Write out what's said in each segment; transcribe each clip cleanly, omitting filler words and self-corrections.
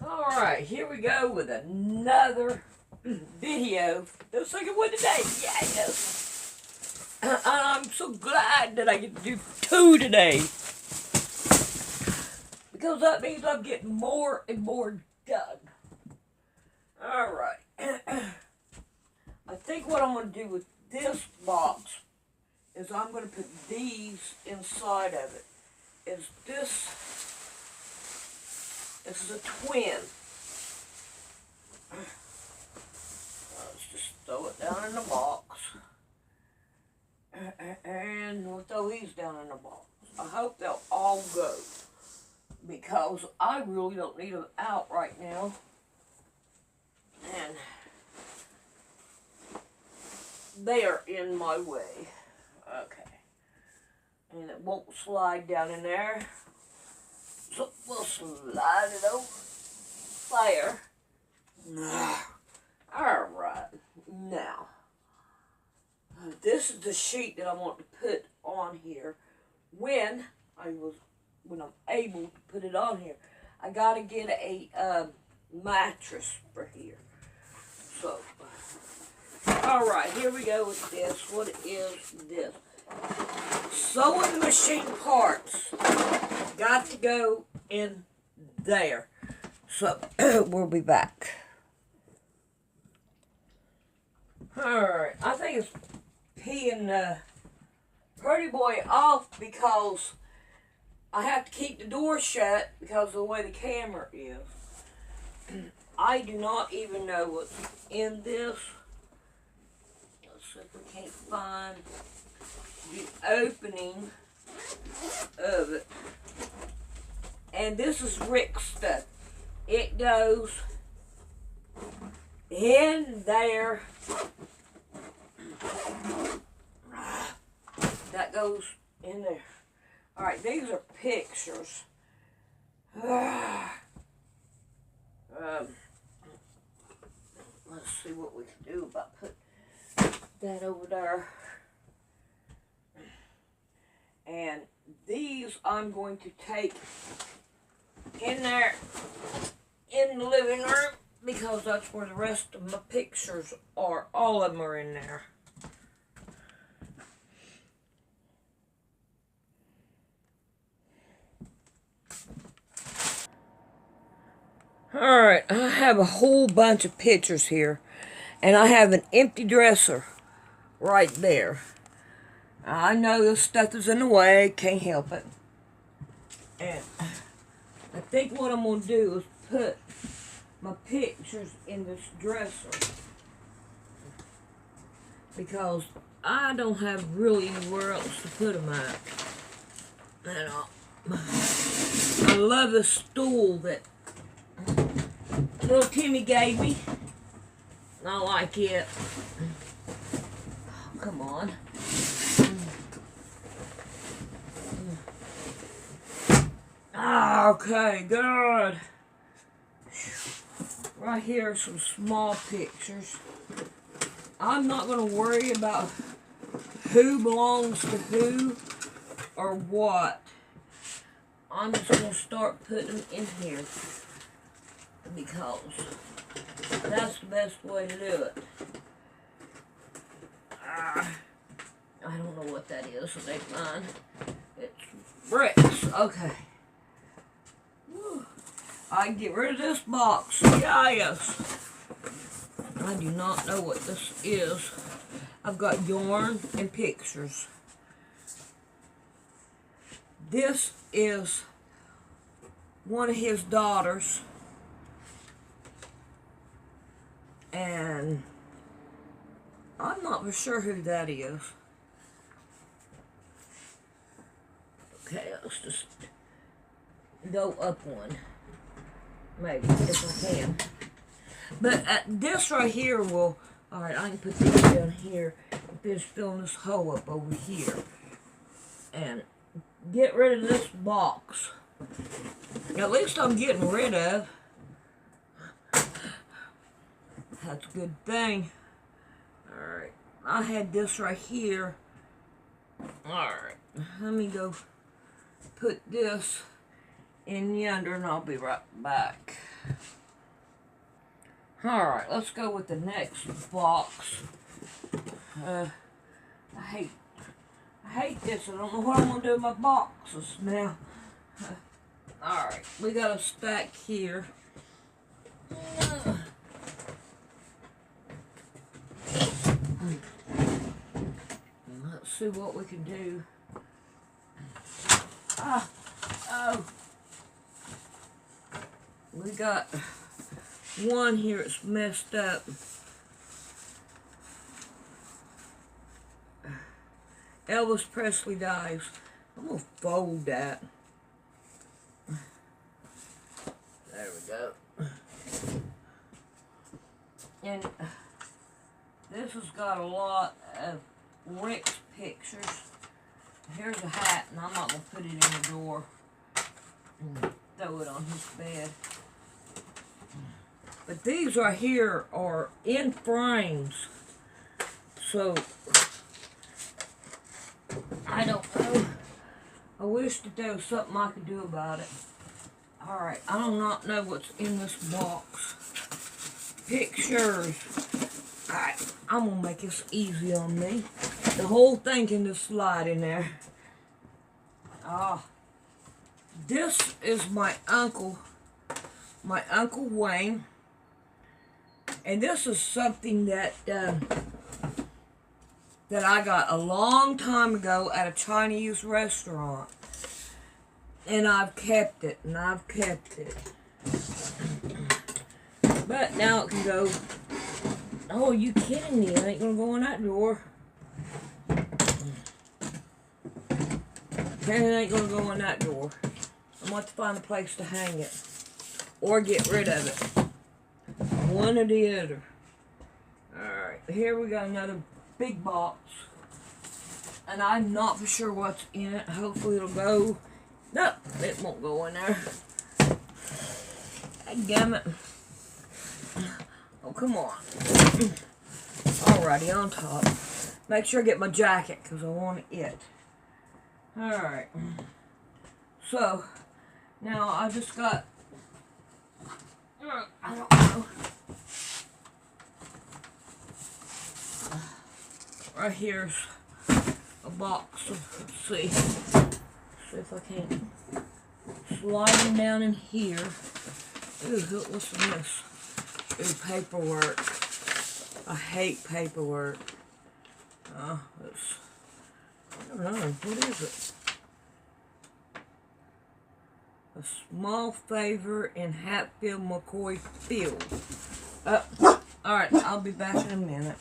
Alright, here we go with another video. The second one today. Yes! And I'm so glad that I get to do two today. Because that means I'm getting more and more done. Alright. I think what I'm going to do with this box is I'm going to put these inside of it. This is a twin. Let's just throw it down in the box. And we'll throw these down in the box. I hope they'll all go, because I really don't need them out right now. And they are in my way. Okay. And it won't slide down in there. So we'll slide it over there. Alright. Now, this is the sheet that I want to put on here when I'm able to put it on here. I gotta get a mattress for here. So, alright, here we go with this. What is this? Sewing machine parts got to go in there. So, we'll be back. Alright, I think it's peeing Pretty Boy off because I have to keep the door shut because of the way the camera is. I do not even know what's in this. Let's see if we can't find the opening of it. And this is Rick's stuff. It goes in there. That goes in there. Alright, these are pictures. Let's see what we can do about putting that over there. And these I'm going to take in there in the living room because that's where the rest of my pictures are. All of them are in there. Alright, I have a whole bunch of pictures here. And I have an empty dresser right there. I know this stuff is in the way, can't help it. And I think what I'm going to do is put my pictures in this dresser. Because I don't have really anywhere else to put them at. And I love the stool that little Timmy gave me. I like it. Oh, come on. Okay, good. Right here are some small pictures. I'm not going to worry about who belongs to who or what. I'm just going to start putting them in here because that's the best way to do it. I don't know what that is, so they find it's bricks. Okay. I can get rid of this box. Yes. I do not know what this is. I've got yarn and pictures. This is one of his daughters. And I'm not for sure who that is. Okay, let's just go up one. Maybe, if I can. But this right here will... Alright, I can put this down here. Finish filling this hole up over here. And get rid of this box. At least I'm getting rid of. That's a good thing. Alright, I had this right here. Alright, let me go put this in yonder and I'll be right back. Alright, let's go with the next box. I hate this. I don't know what I'm going to do with my boxes now. Alright, we got a stack here. Let's see what we can do. Oh. We got one here that's messed up. Elvis Presley dies. I'm going to fold that. There we go. And this has got a lot of Rick's pictures. Here's a hat, and I'm not going to put it in the door and throw it on his bed. But these right here are in frames. So, I don't know. I wish that there was something I could do about it. Alright, I do not know what's in this box. Pictures. Alright, I'm going to make this easy on me. The whole thing can just slide in there. This is my uncle Wayne. And this is something that I got a long time ago at a Chinese restaurant. And I've kept it, But now it can go. Oh, are you kidding me? It ain't gonna go in that drawer. It ain't gonna go in that drawer. I'm going to find a place to hang it. Or get rid of it. One or the other. Alright, here we got another big box. And I'm not for sure what's in it. Hopefully it'll go. No, it won't go in there. Damn it. Oh, come on. Alrighty, on top. Make sure I get my jacket, because I want it. Alright. So, now I just got... I don't know. Right here's a box of, let's see if I can slide them down in here. Ooh, what's in this? Ooh, paperwork. I hate paperwork. It's, I don't know, what is it? A small favor in Hatfield McCoy Field. Alright, I'll be back in a minute.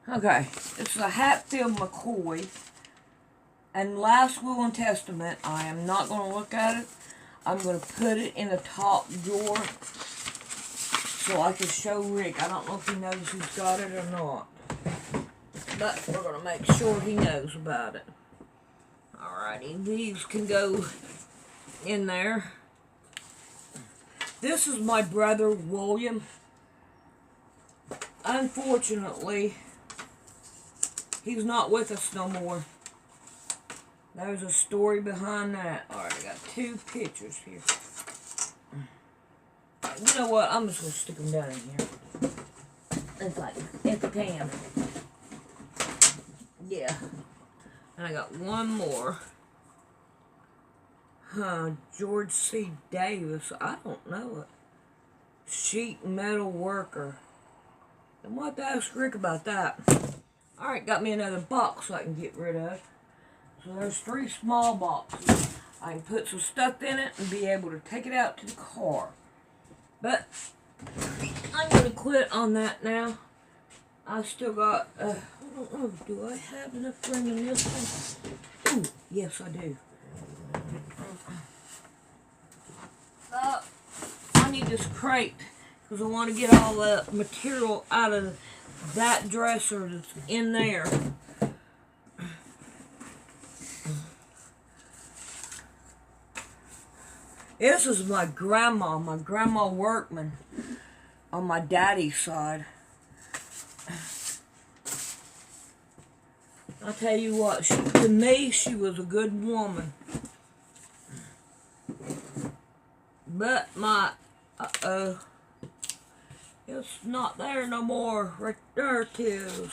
Okay, it's a Hatfield McCoy. And last will and testament, I am not going to look at it. I'm going to put it in the top drawer so I can show Rick. I don't know if he knows he's got it or not. But we're going to make sure he knows about it. Alrighty, these can go in there. This is my brother, William. Unfortunately, he's not with us no more. There's a story behind that. Alright, I got two pictures here. You know what? I'm just going to stick them down in here. If I can. Yeah. And I got one more. George C. Davis. I don't know it. Sheet metal worker. I might have to ask Rick about that. Alright, got me another box I can get rid of. So there's 3 small boxes. I can put some stuff in it and be able to take it out to the car. But I'm going to quit on that now. I still got, I don't know, do I have enough room in this one? Ooh, yes I do. I need this crate because I want to get all the material out of that dresser that's in there. This is my grandma Workman on my daddy's side. I'll tell you what, to me, she was a good woman. But my, it's not there no more. Right there it is.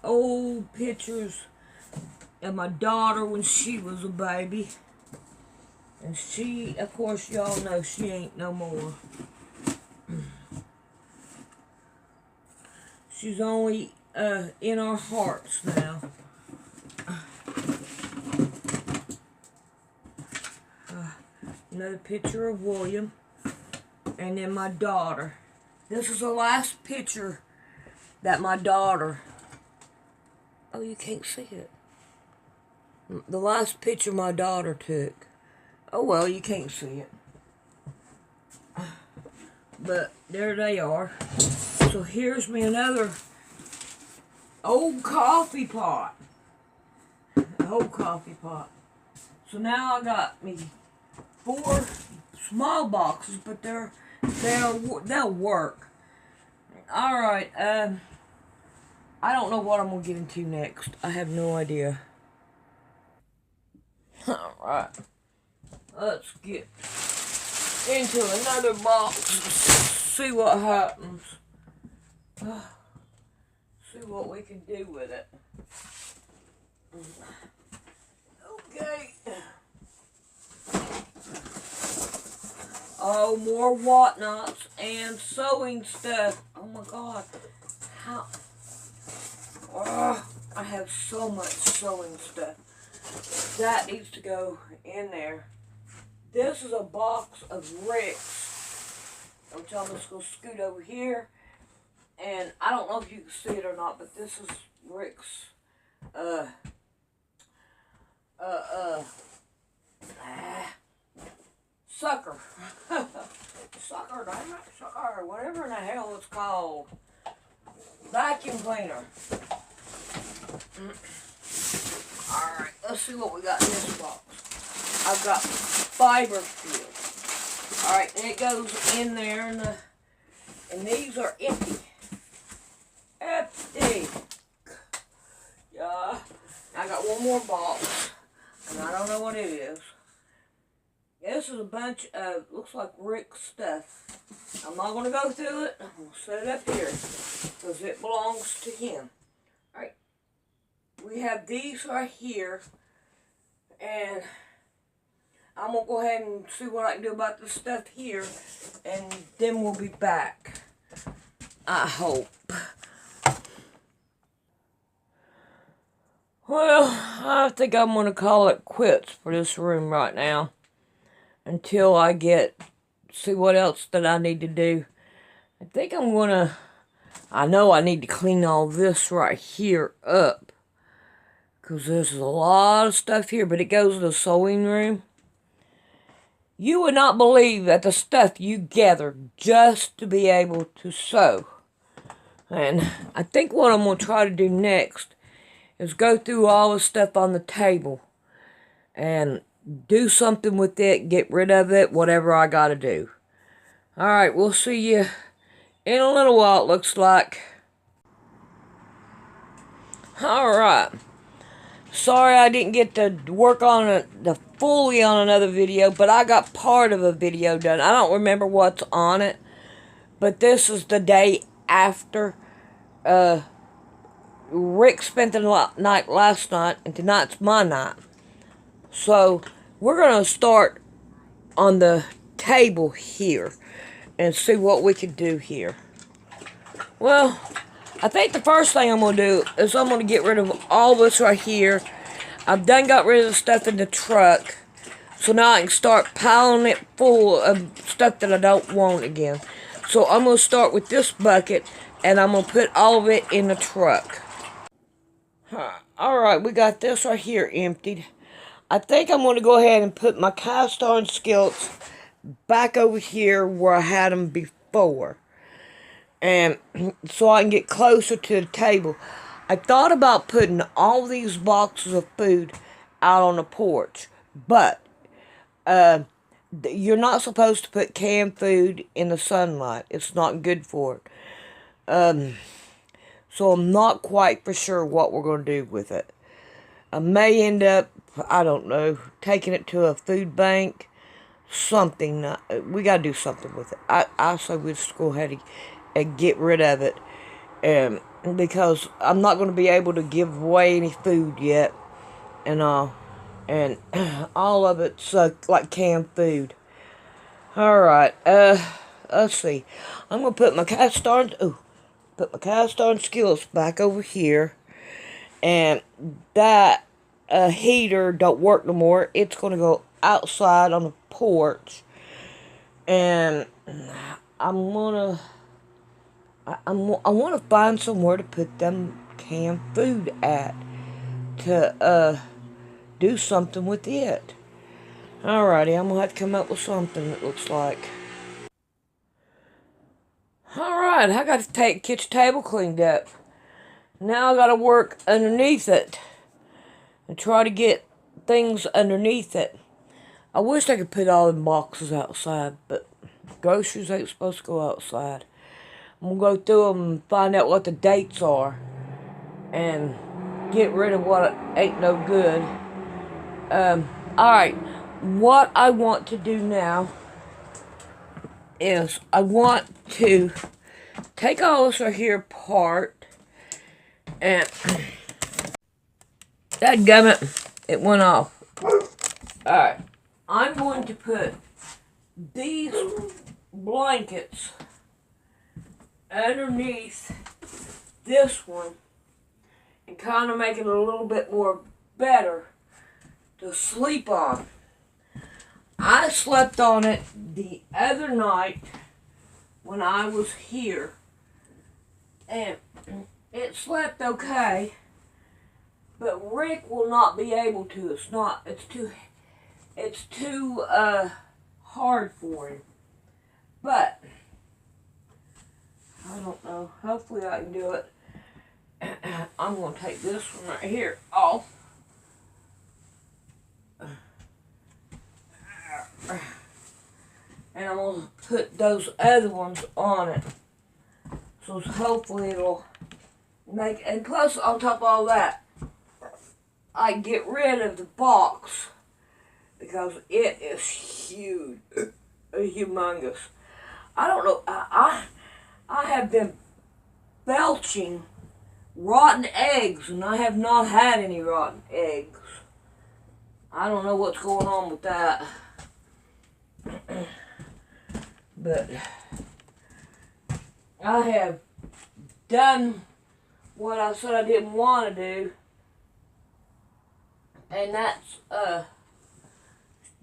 Old pictures of my daughter when she was a baby. And she, of course, y'all know she ain't no more. She's only in our hearts now. Another picture of William. And then my daughter. This is the last picture that my daughter... Oh, you can't see it. The last picture my daughter took. Oh, well, you can't see it. But there they are. So here's me another old coffee pot. An old coffee pot. So now I got me 4 small boxes, but they'll work. Alright, I don't know what I'm going to get into next. I have no idea. Alright. Let's get into another box. See what happens. See what we can do with it. Okay. Oh, more whatnots and sewing stuff. Oh my God. How? I have so much sewing stuff. That needs to go in there. This is a box of Ricks, which I'm just going to scoot over here. And I don't know if you can see it or not, but this is Rick's, sucker. Sucker, damn it, sucker, whatever in the hell it's called. Vacuum cleaner. Alright, let's see what we got in this box. I've got fiber steel. Alright, and it goes in there, and these are empty. Empty. Yeah. I got one more box, and I don't know what it is. This is a bunch of, looks like Rick stuff. I'm not going to go through it. I'm going to set it up here, because it belongs to him. Alright. We have these right here, and I'm going to go ahead and see what I can do about this stuff here, and then we'll be back. I hope. Well, I think I'm going to call it quits for this room right now, until I see what else that I need to do. I think I'm going to, I know I need to clean all this right here up, because there's a lot of stuff here, but it goes to the sewing room. You would not believe that the stuff you gather just to be able to sew. And I think what I'm going to try to do next is go through all the stuff on the table and do something with it, get rid of it, whatever I got to do. Alright, we'll see you in a little while, it looks like. Alright. Sorry I didn't get to work on it fully on another video, but I got part of a video done. I don't remember what's on it, but this is the day after Rick spent the night last night, and tonight's my night. So, we're going to start on the table here and see what we can do here. Well, I think the first thing I'm going to do is I'm going to get rid of all this right here. I've done got rid of the stuff in the truck. So now I can start piling it full of stuff that I don't want again. So I'm going to start with this bucket, and I'm going to put all of it in the truck. Alright, we got this right here emptied. I think I'm going to go ahead and put my cast iron skillets back over here where I had them before. And so I can get closer to the table. I thought about putting all these boxes of food out on the porch. But you're not supposed to put canned food in the sunlight. It's not good for it. So I'm not quite for sure what we're going to do with it. I may end up, I don't know, taking it to a food bank something. We got to do something with it. I say we just go ahead and get rid of it. Because I'm not going to be able to give away any food yet. And all of it's like canned food. Alright, let's see. I'm going to put my cast iron skillets back over here. And that heater don't work no more. It's going to go outside on the porch. And I want to find somewhere to put them canned food at. To do something with it. Alrighty, I'm going to have to come up with something, it looks like. Alright, I got the kitchen table cleaned up. Now I got to work underneath it. And try to get things underneath it. I wish I could put all the boxes outside, but groceries ain't supposed to go outside. I'm going to go through them and find out what the dates are. And get rid of what ain't no good. Alright, what I want to do now is I want to take all this right here apart, and dadgummit, it went off. Alright, I'm going to put these blankets underneath this one and kind of make it a little bit more better to sleep on. I slept on it the other night when I was here, and it slept okay, but Rick will not be able to. It's too hard for him. But I don't know. Hopefully I can do it. I'm going to take this one right here off. And I'm going to put those other ones on it. So hopefully it'll make... And plus, on top of all that, I get rid of the box. Because it is huge. Humongous. I don't know. I have been belching rotten eggs, and I have not had any rotten eggs. I don't know what's going on with that. But I have done what I said I didn't want to do, and that's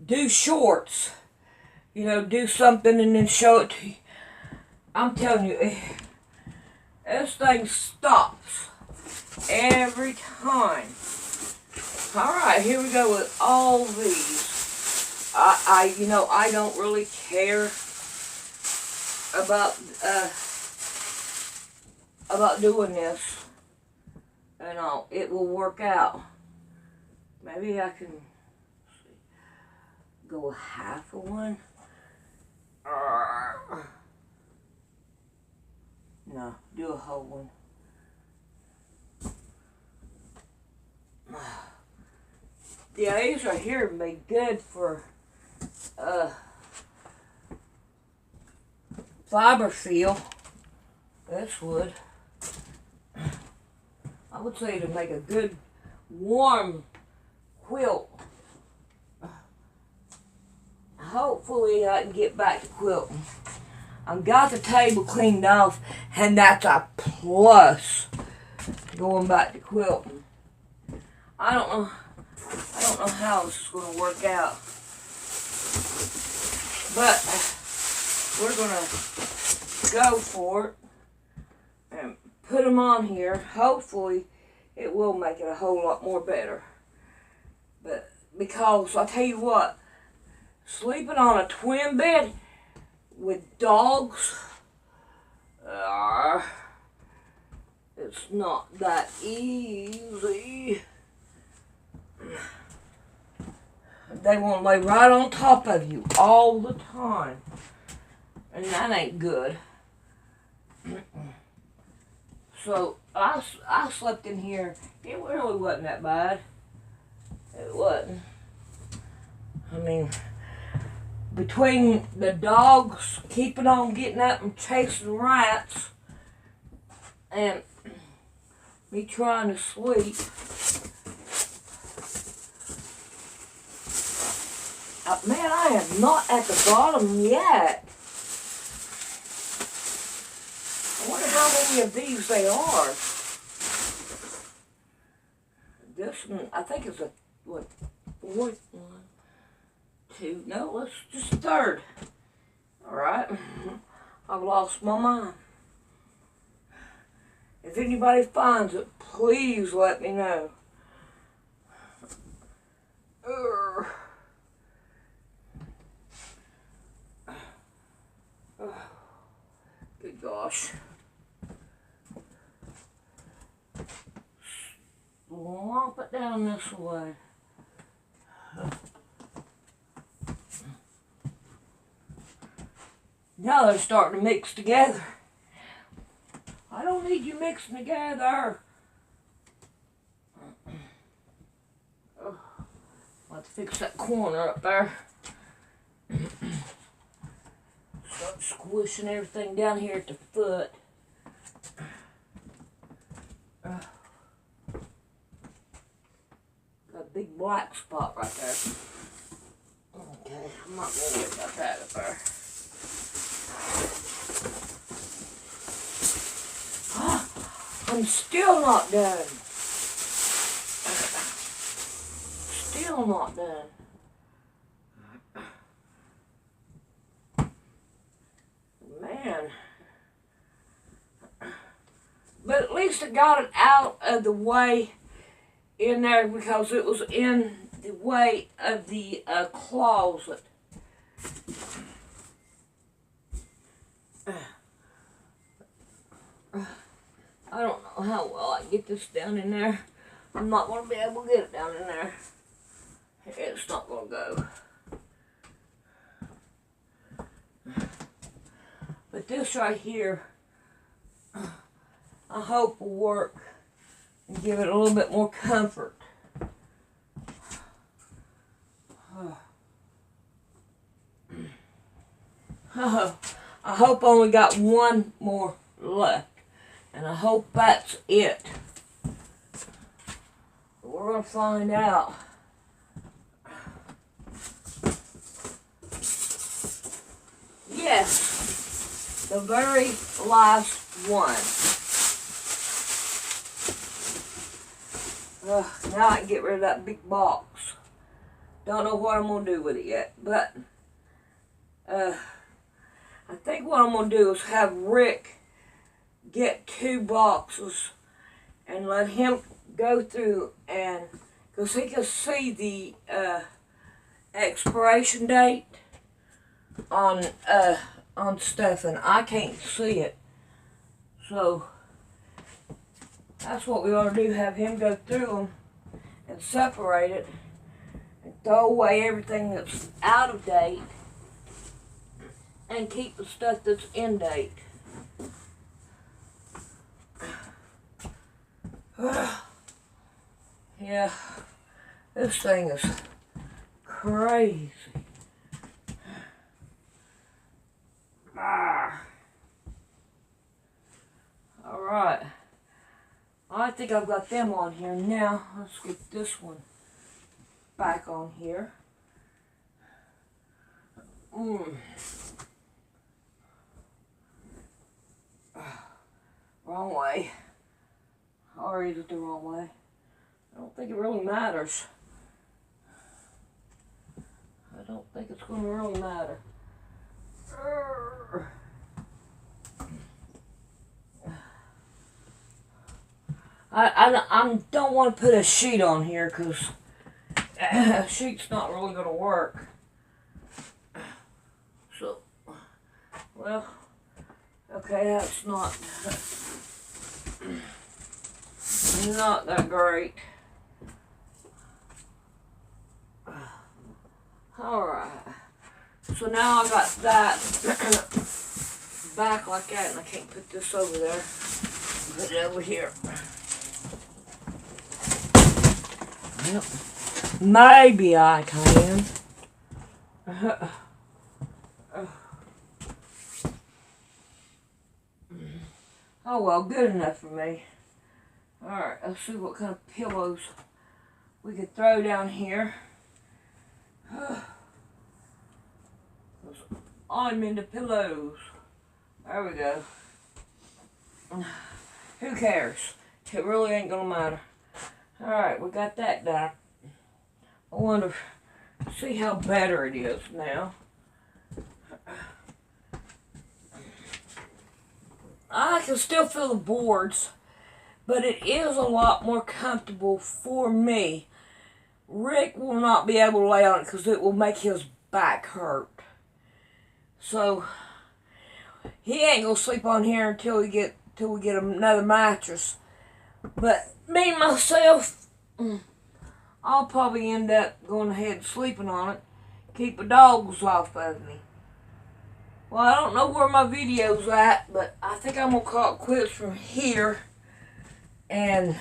do shorts. You know, do something and then show it to you. I'm telling you, this thing stops every time. Alright, here we go with all these. I don't really care about doing this. And it will work out. Maybe I can go half of one. No, do a whole one. Yeah, these right here would be good for fiber feel. This would. I would say to make a good warm quilt. Hopefully I can get back to quilting. I've got the table cleaned off, and that's a plus going back to quilting. I don't know how this is going to work out. But we're going to go for it and put them on here. Hopefully it will make it a whole lot more better. But because I tell you what, sleeping on a twin bed with dogs, it's not that easy. They want to lay right on top of you all the time, and that ain't good. So I slept in here. It really wasn't that bad. It wasn't. I mean, between the dogs keeping on getting up and chasing rats and me trying to sleep, man, I am not at the bottom yet. I wonder how many of these they are. This one, I think it's a, what, fourth one, two, no, let's just third. Alright, I've lost my mind. If anybody finds it, please let me know. Good gosh. Swamp it down this way. Now they're starting to mix together. I don't need you mixing together. Oh, I'll have to fix that corner up there. Start squishing everything down here at the foot. Got a big black spot right there. Okay, I'm not gonna worry about that up there. I'm still not done. Still not done. Man. But at least I got it out of the way in there because it was in the way of the closet. I don't know how well I can get this down in there. I'm not going to be able to get it down in there. It's not going to go. But this right here, I hope will work and give it a little bit more comfort. I hope I only got one more left. And I hope that's it. But we're going to find out. Yes, the very last one. Now I can get rid of that big box. Don't know what I'm going to do with it yet. But I think what I'm going to do is have Rick get 2 boxes and let him go through and because he can see the expiration date on stuff and I can't see it, so that's what we ought to do, have him go through them and separate it and throw away everything that's out of date and keep the stuff that's in date. Yeah, this thing is crazy. Alright, I think I've got them on here now. Let's get this one back on here. Wrong way. Or is it the wrong way? I don't think it really matters. I don't think it's going to really matter. I don't want to put a sheet on here because a sheet's not really going to work. So, well, okay, that's not that great. Alright, so now I got that back like that, and I can't put this over there. Put it over here. Well, maybe I can. Oh well, good enough for me. Alright, let's see what kind of pillows we could throw down here. I'm into pillows. There we go. Who cares? It really ain't gonna matter. Alright, we got that done. I wonder, see how better it is now. I can still feel the boards, but it is a lot more comfortable for me. Rick will not be able to lay on it because it will make his back hurt. So he ain't gonna sleep on here until we get another mattress. But me myself, I'll probably end up going ahead and sleeping on it. Keep the dogs off of me. Well, I don't know where my video's at, but I think I'm gonna call it quits from here and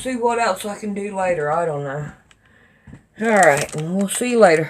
see what else I can do later. I don't know. Alright, and we'll see you later.